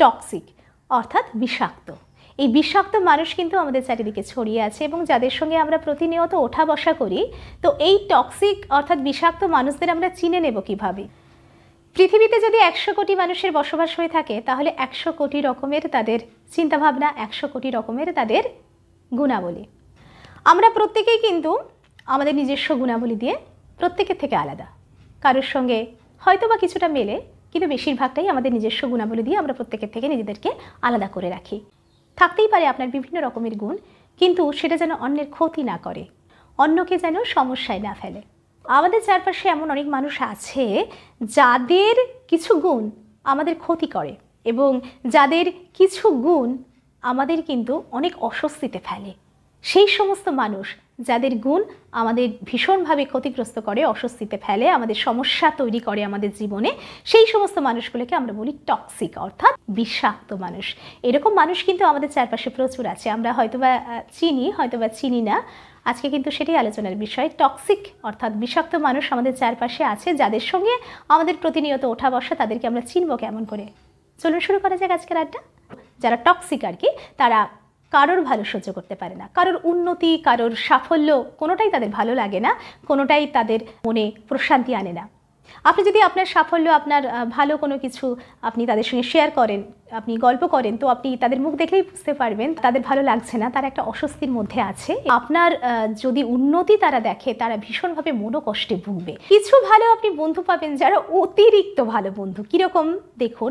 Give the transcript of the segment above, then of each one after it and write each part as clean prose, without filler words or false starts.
Toxic অর্থাৎ বিষাক্ত। এই বিষাক্ত মানুষ কিন্তু আমাদের চারিদিকে ছড়িয়ে আছে এবং যাদের সঙ্গে আমরা প্রতিনিয়ত ওঠা বসা করি। তো এই টক্সিক অর্থাৎ বিষাক্ত মানুষদের আমরা চিনে নেব কিভাবে? পৃথিবীতে যদি 100 কোটি মানুষের বসবাস হয়ে থাকে তাহলে 100 কোটি রকমের তাদের চিন্তাভাবনা, 100 কোটি রকমের তাদের গুণাবলী। আমরা প্রত্যেকেই কিন্তু আমাদের নিজস্ব গুণাবলী দিয়ে প্রত্যেকের থেকে আলাদা। কারোর সঙ্গে হয়তো বা কিছুটা মেলে, কিন্তু বেশিরভাগটাই আমাদের নিজস্ব গুণাবলী দিয়ে আমরা প্রত্যেকের থেকে নিজেদেরকে আলাদা করে রাখি। থাকতেই পারে আপনার বিভিন্ন রকমের গুণ, কিন্তু সেটা যেন অন্যের ক্ষতি না করে, অন্যকে যেন সমস্যায় না ফেলে। আমাদের চারপাশে এমন অনেক মানুষ আছে যাদের কিছু গুণ আমাদের ক্ষতি করে এবং যাদের কিছু গুণ আমাদের কিন্তু অনেক অস্বস্তিতে ফেলে। সেই সমস্ত মানুষ যাদের গুণ আমাদের ভীষণভাবে ক্ষতিগ্রস্ত করে, অস্বস্তিতে ফেলে, আমাদের সমস্যা তৈরি করে আমাদের জীবনে, সেই সমস্ত মানুষগুলোকে আমরা বলি টক্সিক অর্থাৎ বিষাক্ত মানুষ। এরকম মানুষ কিন্তু আমাদের চারপাশে প্রচুর আছে। আমরা হয়তোবা চিনি, হয়তোবা চিনি না। আজকে কিন্তু সেটাই আলোচনার বিষয়। টক্সিক অর্থাৎ বিষাক্ত মানুষ আমাদের চারপাশে আছে, যাদের সঙ্গে আমাদের প্রতিনিয়ত ওঠা বসা, তাদেরকে আমরা চিনব কেমন করে? চলুন শুরু করা যাক আজকের আড্ডা। যারা টক্সিক আর কি, তারা কারোর ভালো সহ্য করতে পারে না, কারোর উন্নতি, কারোর সাফল্য কোনোটাই তাদের ভালো লাগে না, কোনোটাই তাদের মনে প্রশান্তি আনে না। আপনি যদি আপনার সাফল্য, আপনার ভালো কোনো কিছু আপনি তাদের সঙ্গে শেয়ার করেন, আপনি গল্প করেন, তো আপনি তাদের মুখ দেখলেই বুঝতে পারবেন তাদের ভালো লাগছে না, তারা একটা অস্বস্তির মধ্যে আছে। আপনার যদি উন্নতি তারা দেখে, তারা ভীষণভাবে মনোকষ্টে ভুগবে। কিছু ভালো আপনি বন্ধু পাবেন যারা অতিরিক্ত ভালো বন্ধু। কীরকম দেখুন,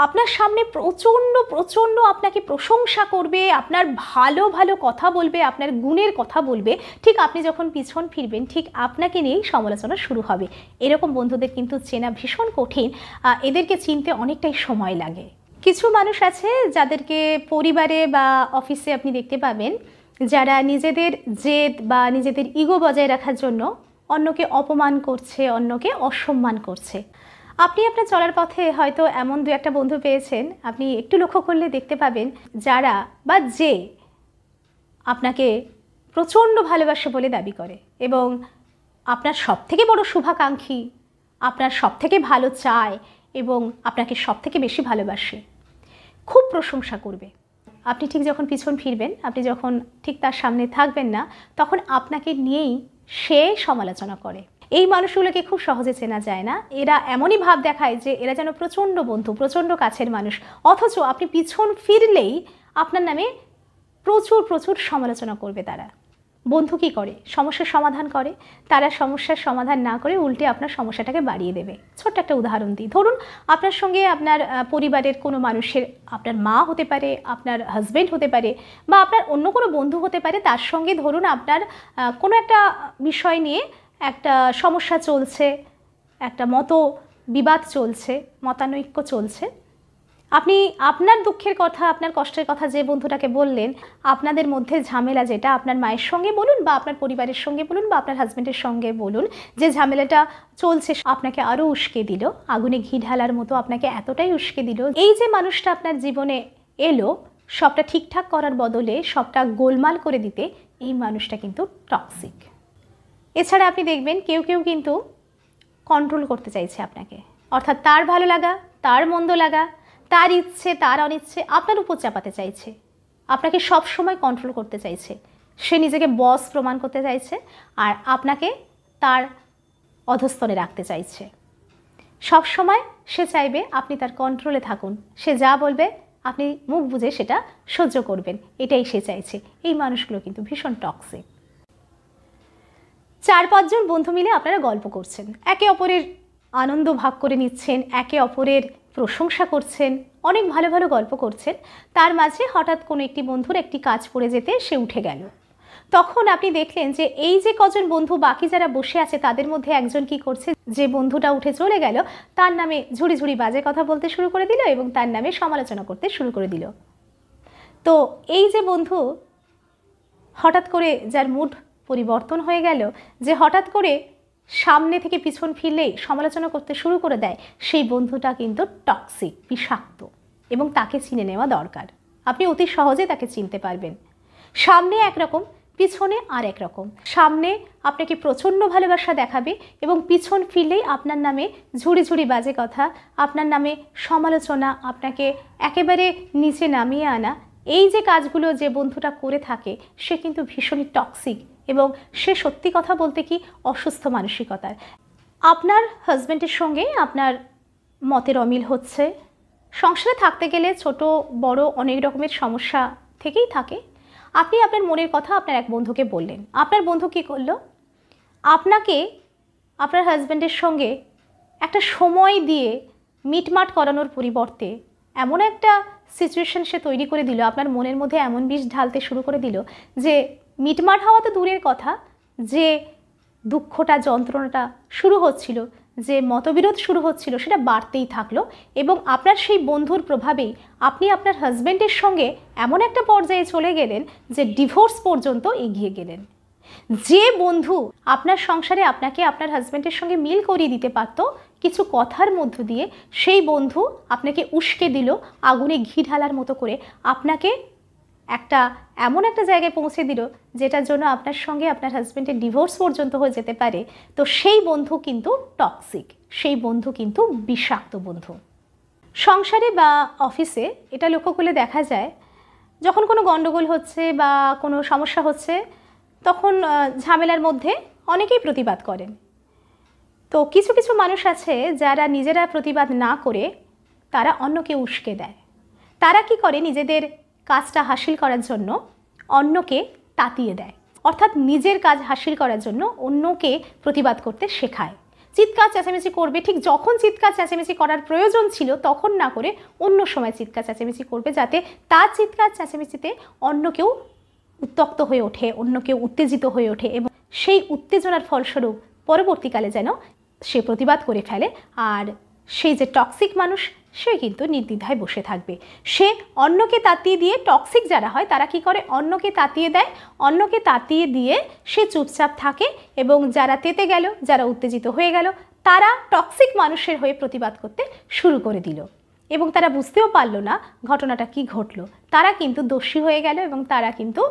আপনার সামনে প্রচণ্ড প্রচণ্ড আপনাকে প্রশংসা করবে, আপনার ভালো ভালো কথা বলবে, আপনার গুণের কথা বলবে, ঠিক আপনি যখন পিছন ফিরবেন ঠিক আপনাকে নিয়েই সমালোচনা শুরু হবে। এরকম বন্ধুদের কিন্তু চেনা ভীষণ কঠিন, এদেরকে চিনতে অনেকটাই সময় লাগে। কিছু মানুষ আছে যাদেরকে পরিবারে বা অফিসে আপনি দেখতে পাবেন, যারা নিজেদের জেদ বা নিজেদের ইগো বজায় রাখার জন্য অন্যকে অপমান করছে, অন্যকে অসম্মান করছে। আপনি আপনার চলার পথে হয়তো এমন দু একটা বন্ধু পেয়েছেন, আপনি একটু লক্ষ্য করলে দেখতে পাবেন, যারা বা যে আপনাকে প্রচণ্ড ভালোবাসে বলে দাবি করে এবং আপনার সবথেকে বড় শুভাকাঙ্ক্ষী, আপনার সবথেকে ভালো চায় এবং আপনাকে সবথেকে বেশি ভালোবাসে, খুব প্রশংসা করবে। আপনি ঠিক যখন পিছন ফিরবেন, আপনি যখন ঠিক তার সামনে থাকবেন না, তখন আপনাকে নিয়েই সে সমালোচনা করে। এই মানুষগুলোকে খুব সহজে চেনা যায় না। এরা এমনই ভাব দেখায় যে এরা যেন প্রচণ্ড বন্ধু, প্রচণ্ড কাছের মানুষ, অথচ আপনি পিছন ফিরলেই আপনার নামে প্রচুর প্রচুর সমালোচনা করবে তারা। বন্ধু কী করে? সমস্যার সমাধান করে। তারা সমস্যার সমাধান না করে উল্টে আপনার সমস্যাটাকে বাড়িয়ে দেবে। ছোট্ট একটা উদাহরণ দিই। ধরুন আপনার সঙ্গে আপনার পরিবারের কোনো মানুষের, আপনার মা হতে পারে, আপনার হাজব্যান্ড হতে পারে, বা আপনার অন্য কোনো বন্ধু হতে পারে, তার সঙ্গে ধরুন আপনার কোনো একটা বিষয় নিয়ে একটা সমস্যা চলছে, একটা বিবাদ চলছে, মতানৈক্য চলছে। আপনি আপনার দুঃখের কথা, আপনার কষ্টের কথা যে বন্ধুটাকে বললেন, আপনাদের মধ্যে ঝামেলা যেটা, আপনার মায়ের সঙ্গে বলুন বা আপনার পরিবারের সঙ্গে বলুন বা আপনার হাজব্যান্ডের সঙ্গে বলুন, যে ঝামেলাটা চলছে আপনাকে আরও উস্কে দিল, আগুনে ঘি ঢালার মতো আপনাকে এতটাই উস্কে দিল। এই যে মানুষটা আপনার জীবনে এলো সবটা ঠিকঠাক করার বদলে সবটা গোলমাল করে দিতে, এই মানুষটা কিন্তু টক্সিক। এছাড়া আপনি দেখবেন কেউ কেউ কিন্তু কন্ট্রোল করতে চাইছে আপনাকে, অর্থাৎ তার ভালো লাগা, তার মন্দ লাগা, তার ইচ্ছে, তার অনিচ্ছে আপনার উপর চাপাতে চাইছে, আপনাকে সব সময় কন্ট্রোল করতে চাইছে। সে নিজেকে বস প্রমাণ করতে চাইছে আর আপনাকে তার অধস্তনে রাখতে চাইছে। সব সময় সে চাইবে আপনি তার কন্ট্রোলে থাকুন, সে যা বলবে আপনি মুখ বুজে সেটা সহ্য করবেন, এটাই সে চাইছে। এই মানুষগুলো কিন্তু ভীষণ টক্সিক। 4-5 জন বন্ধু মিলে আপনারা গল্প করছেন, একে অপরের আনন্দ ভাগ করে নিচ্ছেন, একে অপরের প্রশংসা করছেন, অনেক ভালো ভালো গল্প করছেন। তার মাঝে হঠাৎ কোনো একটি বন্ধুর একটি কাজ পড়ে যেতে সে উঠে গেল। তখন আপনি দেখলেন যে এই যে কজন বন্ধু বাকি যারা বসে আছে তাদের মধ্যে একজন কি করছে, যে বন্ধুটা উঠে চলে গেল তার নামে ঝুড়ি ঝুড়ি বাজে কথা বলতে শুরু করে দিল এবং তার নামে সমালোচনা করতে শুরু করে দিল। তো এই যে বন্ধু হঠাৎ করে, যার মুড পরিবর্তন হয়ে গেল, যে হঠাৎ করে সামনে থেকে পিছন ফিরলেই সমালোচনা করতে শুরু করে দেয়, সেই বন্ধুটা কিন্তু টক্সিক, বিষাক্ত, এবং তাকে চিনে নেওয়া দরকার। আপনি অতি সহজে তাকে চিনতে পারবেন। সামনে একরকম, পিছনে আর এক রকম। সামনে আপনাকে প্রচণ্ড ভালোবাসা দেখাবে এবং পিছন ফিরলেই আপনার নামে ঝুড়ি ঝুড়ি বাজে কথা, আপনার নামে সমালোচনা, আপনাকে একেবারে নিচে নামিয়ে আনা, এই যে কাজগুলো যে বন্ধুটা করে থাকে সে কিন্তু ভীষণই টক্সিক এবং সে সত্যি কথা বলতে কি অসুস্থ মানসিকতার। আপনার হাজব্যান্ডের সঙ্গে আপনার মতের অমিল হচ্ছে, সংসারে থাকতে গেলে ছোট বড় অনেক রকমের সমস্যা থেকেই থাকে। আপনি আপনার মনের কথা আপনার এক বন্ধুকে বললেন, আপনার বন্ধু কী করলো, আপনাকে আপনার হাজব্যান্ডের সঙ্গে একটা সময় দিয়ে মিটমাট করানোর পরিবর্তে এমন একটা সিচুয়েশন সে তৈরি করে দিল, আপনার মনের মধ্যে এমন বিষ ঢালতে শুরু করে দিল যে মিটমাট হওয়া তো দূরের কথা, যে দুঃখটা যন্ত্রণাটা শুরু হচ্ছিল, যে মতবিরোধ শুরু হচ্ছিল সেটা বাড়তেই থাকলো এবং আপনার সেই বন্ধুর প্রভাবেই আপনি আপনার হাজব্যান্ডের সঙ্গে এমন একটা পর্যায়ে চলে গেলেন যে ডিভোর্স পর্যন্ত এগিয়ে গেলেন। যে বন্ধু আপনার সংসারে আপনাকে আপনার হাজব্যান্ডের সঙ্গে মিল করিয়ে দিতে পারত কিছু কথার মধ্য দিয়ে, সেই বন্ধু আপনাকে উস্কে দিল আগুনে ঘি ঢালার মতো করে, আপনাকে এমন একটা জায়গায় পৌঁছে দিল যেটার জন্য আপনার সঙ্গে আপনার হাজব্যান্ডের ডিভোর্স পর্যন্ত হয়ে যেতে পারে। তো সেই বন্ধু কিন্তু টক্সিক, সেই বন্ধু কিন্তু বিষাক্ত বন্ধু। সংসারে বা অফিসে এটা লক্ষ্য করলে দেখা যায়, যখন কোনো গণ্ডগোল হচ্ছে বা কোনো সমস্যা হচ্ছে তখন ঝামেলার মধ্যে অনেকেই প্রতিবাদ করেন। তো কিছু কিছু মানুষ আছে যারা নিজেরা প্রতিবাদ না করে তারা অন্যকে উস্কে দেয়। তারা কি করে, নিজেদের কাজটা হাসিল করার জন্য অন্যকে তাতিয়ে দেয়, অর্থাৎ নিজের কাজ হাসিল করার জন্য অন্যকে প্রতিবাদ করতে শেখায়। চিৎকার চেঁচামেচি করবে, ঠিক যখন চিৎকার চেঁচামেচি করার প্রয়োজন ছিল তখন না করে অন্য সময় চিৎকার চেঁচামেচি করবে, যাতে তার চিৎকার চেঁচামেচিতে অন্য কেউ উত্তক্ত হয়ে ওঠে, অন্য কেউ উত্তেজিত হয়ে ওঠে এবং সেই উত্তেজনার ফলস্বরূপ পরবর্তীকালে যেন সে প্রতিবাদ করে ফেলে। আর সেই যে টক্সিক মানুষ সে কিন্তু নির্দ্বিধায় বসে থাকবে। সে অন্যকে তাতিয়ে দিয়ে, টক্সিক যারা হয় তারা কি করে, অন্যকে তাতিয়ে দেয়, অন্যকে তাতিয়ে দিয়ে সে চুপচাপ থাকে এবং যারা তেতে গেল, যারা উত্তেজিত হয়ে গেল, তারা টক্সিক মানুষের হয়ে প্রতিবাদ করতে শুরু করে দিল এবং তারা বুঝতেও পারলো না ঘটনাটা কি ঘটলো। তারা কিন্তু দোষী হয়ে গেল এবং তারা কিন্তু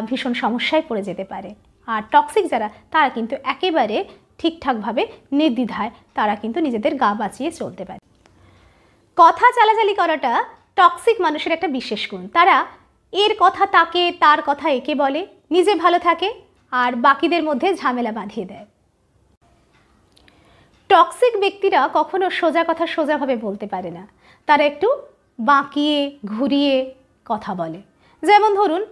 ভীষণ সমস্যায় পড়ে যেতে পারে। আর টক্সিক যারা, তারা কিন্তু একেবারে ঠিকঠাকভাবে নির্দ্বিধায় তারা কিন্তু নিজেদের গা বাঁচিয়ে চলতে পারে। কথা চালাচালি করাটা টক্সিক মানুষের একটা বিশেষ গুণ। তারা এর কথা তাকে, তার কথা একে বলে, নিজে ভালো থাকে আর বাকিদের মধ্যে ঝামেলা বাঁধিয়ে দেয়। টক্সিক ব্যক্তিরা কখনো সোজা কথা সোজাভাবে বলতে পারে না, তারা একটু বাঁকিয়ে ঘুরিয়ে কথা বলে। যেমন ধরুন,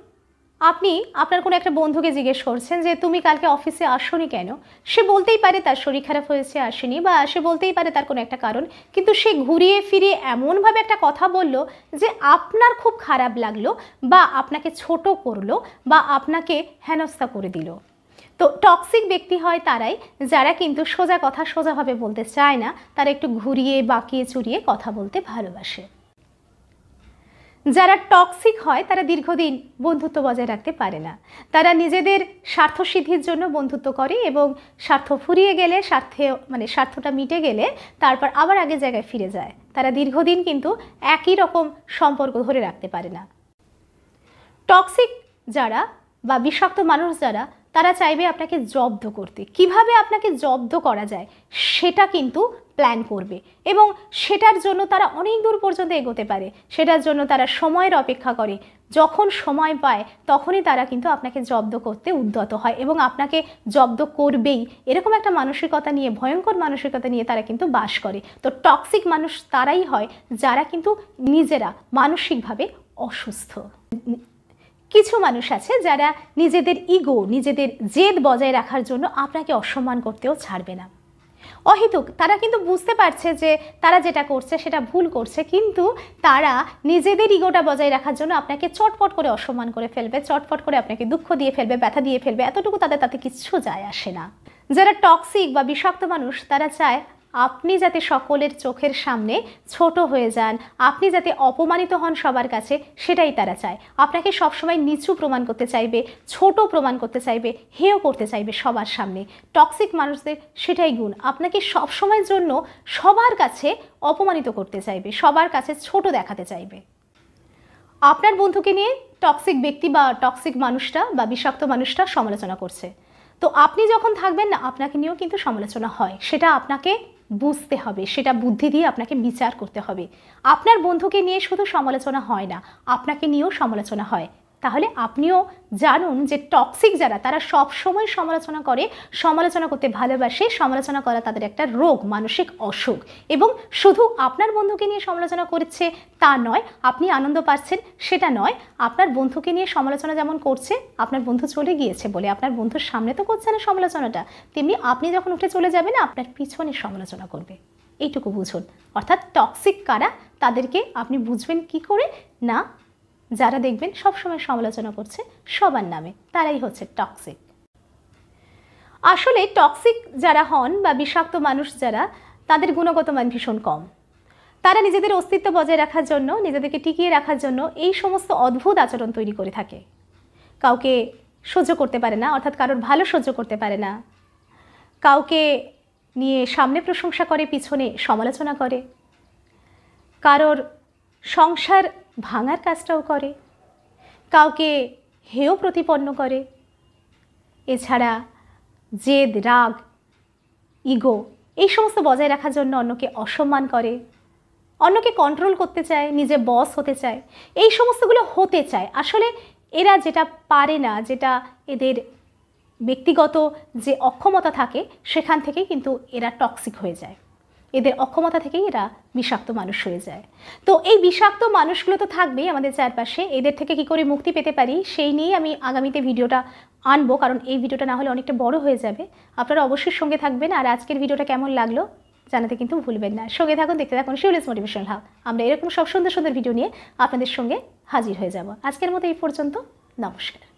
আপনি আপনার কোনো একটা বন্ধুকে জিজ্ঞেস করছেন যে তুমি কালকে অফিসে আসোনি কেন, সে বলতেই পারে তার শরীর খারাপ হয়েছে আসেনি, বা সে বলতেই পারে তার কোনো একটা কারণ, কিন্তু সে ঘুরিয়ে ফিরিয়ে এমনভাবে একটা কথা বলল যে আপনার খুব খারাপ লাগলো বা আপনাকে ছোট করলো বা আপনাকে হেনস্থা করে দিল। তো টক্সিক ব্যক্তি হয় তারাই যারা কিন্তু সোজা কথা সোজাভাবে বলতে চায় না, তারা একটু ঘুরিয়ে বাঁকিয়ে চুরিয়ে কথা বলতে ভালোবাসে। যারা টক্সিক হয় তারা দীর্ঘদিন বন্ধুত্ব বজায় রাখতে পারে না। তারা নিজেদের স্বার্থসিদ্ধির জন্য বন্ধুত্ব করে এবং স্বার্থ ফুরিয়ে গেলে, স্বার্থটা মিটে গেলে তারপর আবার আগের জায়গায় ফিরে যায়। তারা দীর্ঘদিন কিন্তু একই রকম সম্পর্ক ধরে রাখতে পারে না। টক্সিক যারা বা বিষাক্ত মানুষ যারা, তারা চাইবে আপনাকে জব্দ করতে। কিভাবে আপনাকে জব্দ করা যায় সেটা কিন্তু প্ল্যান করবে এবং সেটার জন্য তারা অনেক দূর পর্যন্ত এগোতে পারে। সেটার জন্য তারা সময়ের অপেক্ষা করে, যখন সময় পায় তখনই তারা কিন্তু আপনাকে জব্দ করতে উদ্যত হয় এবং আপনাকে জব্দ করবেই, এরকম একটা মানসিকতা নিয়ে, ভয়ঙ্কর মানসিকতা নিয়ে তারা কিন্তু বাস করে। তো টক্সিক মানুষ তারাই হয় যারা কিন্তু নিজেরা মানসিকভাবে অসুস্থ। কিছু মানুষ আছে যারা নিজেদের ইগো, নিজেদের জেদ বজায় রাখার জন্য আপনাকে অসম্মান করতেও ছাড়বে না। অহেতুক তারা কিন্তু বুঝতে পারছে যে তারা যেটা করছে সেটা ভুল করছে, কিন্তু তারা নিজেদের ইগোটা বজায় রাখার জন্য আপনাকে চটপট করে অসম্মান করে ফেলবে, চটপট করে আপনাকে দুঃখ দিয়ে ফেলবে, ব্যথা দিয়ে ফেলবে। এতটুকু তাতে কিচ্ছু যায় আসে না। যারা টক্সিক বা বিষাক্ত মানুষ তারা চায় আপনি যাতে সকলের চোখের সামনে ছোট হয়ে যান, আপনি যাতে অপমানিত হন সবার কাছে, সেটাই তারা চায়। আপনাকে সবসময় নিচু প্রমাণ করতে চাইবে, ছোট প্রমাণ করতে চাইবে, হেয় করতে চাইবে সবার সামনে। টক্সিক মানুষদের সেটাই গুণ, আপনাকে সবসময়ের জন্য সবার কাছে অপমানিত করতে চাইবে, সবার কাছে ছোট দেখাতে চাইবে। আপনার বন্ধুকে নিয়ে টক্সিক ব্যক্তি বা টক্সিক মানুষটা বা বিষাক্ত মানুষটা সমালোচনা করছে। তো আপনি যখন থাকবেন না, আপনাকে নিয়েও কিন্তু সমালোচনা হয়, সেটা আপনাকে বুঝতে হবে, সেটা বুদ্ধি দিয়ে আপনাকে বিচার করতে হবে। আপনার বন্ধুকে নিয়ে শুধু সমালোচনা হয় না, আপনাকে নিয়েও সমালোচনা হয়। তাহলে আপনিও জানুন যে টক্সিক যারা, তারা সব সময় সমালোচনা করে, সমালোচনা করতে ভালোবাসে। সমালোচনা করা তাদের একটা রোগ, মানসিক অসুখ। এবং শুধু আপনার বন্ধুকে নিয়ে সমালোচনা করছে তা নয়, আপনি আনন্দ পাচ্ছেন সেটা নয়, আপনার বন্ধুকে নিয়ে সমালোচনা যেমন করছে, আপনার বন্ধু চলে গিয়েছে বলে আপনার বন্ধুর সামনে তো করছে না সমালোচনাটা, তেমনি আপনি যখন উঠে চলে যাবেন আপনার পিছনে সমালোচনা করবে। এইটুকু বুঝুন। অর্থাৎ টক্সিক কারা, তাদেরকে আপনি বুঝবেন কি করে না, যারা দেখবেন সবসময় সমালোচনা করছে সবার নামে, তারাই হচ্ছে টক্সিক। আসলে টক্সিক যারা হন বা বিষাক্ত মানুষ যারা, তাদের গুণগত মান ভীষণ কম। তারা নিজেদের অস্তিত্ব বজায় রাখার জন্য, নিজেদেরকে টিকিয়ে রাখার জন্য এই সমস্ত অদ্ভুত আচরণ তৈরি করে থাকে। কাউকে সহ্য করতে পারে না, অর্থাৎ কারোর ভালো সহ্য করতে পারে না, কাউকে নিয়ে সামনে প্রশংসা করে, পিছনে সমালোচনা করে, কারোর সংসার ভাঙার কাজটাও করে, কাউকে হেয় প্রতিপন্ন করে, এছাড়া জেদ, রাগ, ইগো এই সমস্ত বজায় রাখার জন্য অন্যকে অসম্মান করে, অন্যকে কন্ট্রোল করতে চায়, নিজে বস হতে চায়, এই সমস্তগুলো হতে চায়। আসলে এরা যেটা পারে না, যেটা এদের ব্যক্তিগত যে অক্ষমতা থাকে, সেখান থেকেই কিন্তু এরা টক্সিক হয়ে যায়, এদের অক্ষমতা থেকেই এরা বিষাক্ত মানুষ হয়ে যায়। তো এই বিষাক্ত মানুষগুলো তো থাকবেই আমাদের চারপাশে, এদের থেকে কি করে মুক্তি পেতে পারি সেই নিয়েই আমি আগামীতে ভিডিওটা আনবো, কারণ এই ভিডিওটা না হলে অনেকটা বড় হয়ে যাবে। আপনারা অবশ্যই সঙ্গে থাকবেন, আর আজকের ভিডিওটা কেমন লাগলো জানাতে কিন্তু ভুলবেন না। সঙ্গে থাকুন, দেখতে থাকুন শিউলিস মোটিভেশনাল হাব। আমরা এরকম সব সুন্দর সুন্দর ভিডিও নিয়ে আপনাদের সঙ্গে হাজির হয়ে যাব। আজকের মতো এই পর্যন্ত, নমস্কার।